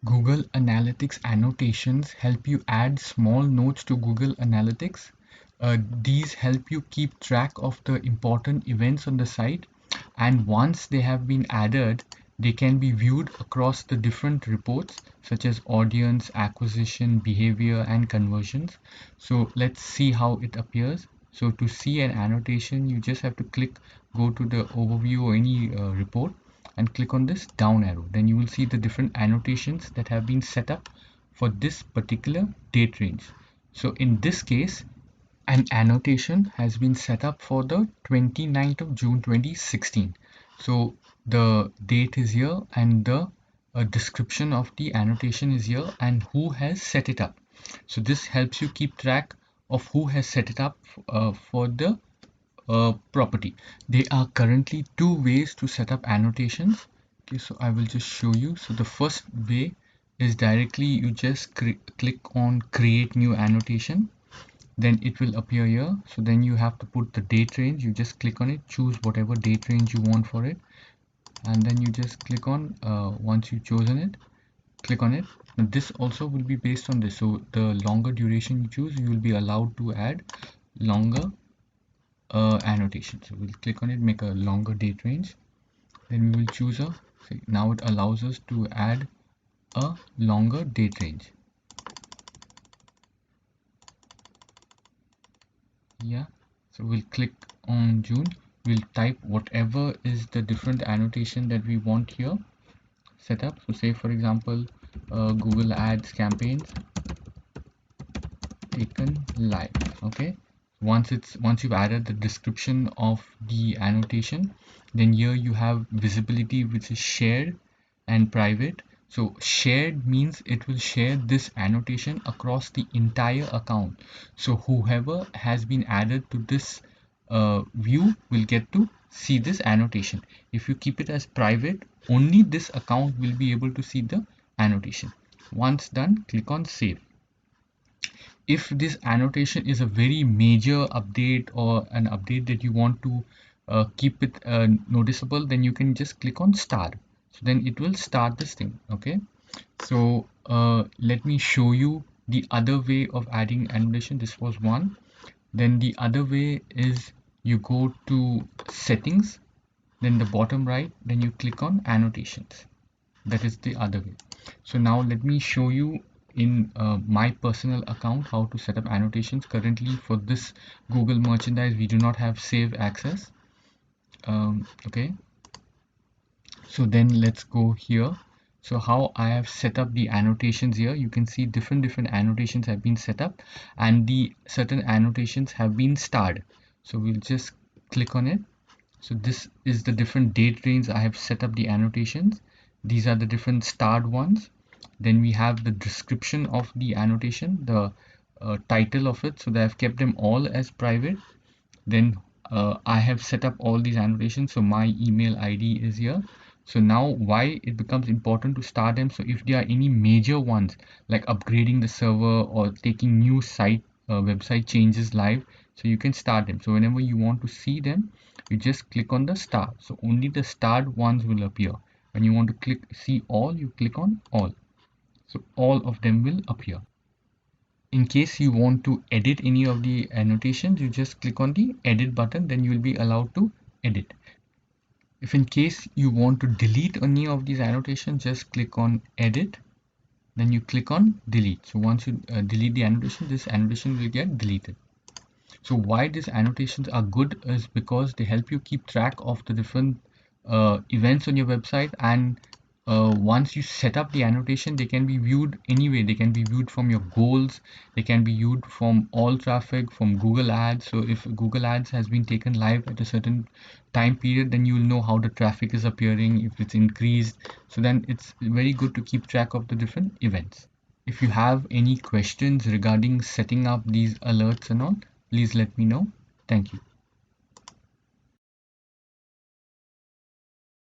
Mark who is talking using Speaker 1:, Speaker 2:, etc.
Speaker 1: Google Analytics annotations help you add small notes to Google Analytics. These help you keep track of the important events on the site, and once they have been added, they can be viewed across the different reports such as audience, acquisition, behavior, and conversions. So let's see how it appears. So to see an annotation, you just have to go to the overview or any report and click on this down arrow. Then you will see the different annotations that have been set up for this particular date range. So in this case, an annotation has been set up for the 29th of June 2016. So the date is here and the description of the annotation is here and who has set it up. So this helps you keep track of who has set it up for the property. There are currently two ways to set up annotations. Okay, so I will just show you. So the first way is directly you just click on create new annotation, then it will appear here. So then you have to put the date range. You just click on it, choose whatever date range you want for it, and then you just click on once you've chosen it, click on it. Now this also will be based on this, so the longer duration you choose, you will be allowed to add longer annotation. So we'll click on it, make a longer date range, then we will choose a, see, now it allows us to add a longer date range. Yeah, so we'll click on June, we'll type whatever is the different annotation that we want here set up. So say for example Google Ads campaigns taken live. Okay, once you've added the description of the annotation, then here you have visibility, which is shared and private. So shared means it will share this annotation across the entire account, so whoever has been added to this view will get to see this annotation. If you keep it as private, only this account will be able to see the annotation. Once done, click on save. If this annotation is a very major update or an update that you want to keep it noticeable, then you can just click on start. So then it will start this thing. Okay, so let me show you the other way of adding annotation. This was one. Then the other way is you go to settings, then the bottom right, then you click on annotations. That is the other way. So now let me show you in my personal account how to set up annotations. Currently for this Google merchandise we do not have save access. Okay, so then let's go here. So how I have set up the annotations here, you can see different annotations have been set up and the certain annotations have been starred. So we'll just click on it. So this is the different date range I have set up the annotations. These are the different starred ones. Then we have the description of the annotation, the title of it, so that I've kept them all as private. Then I have set up all these annotations, so my email ID is here. So now why it becomes important to start them, so if there are any major ones like upgrading the server or taking new website changes live, so you can start them. So whenever you want to see them, you just click on the star, so only the starred ones will appear. When you want to see all, you click on all, so all of them will appear. In case you want to edit any of the annotations, you just click on the edit button, then you will be allowed to edit. If in case you want to delete any of these annotations, just click on edit, then you click on delete. So once you delete the annotation, this annotation will get deleted. So why these annotations are good is because they help you keep track of the different events on your website, and once you set up the annotation, they can be viewed anyway. They can be viewed from your goals, they can be viewed from all traffic, from Google Ads. So if Google Ads has been taken live at a certain time period, then you will know how the traffic is appearing, if it's increased. So then it's very good to keep track of the different events. If you have any questions regarding setting up these alerts and all, please let me know. Thank you.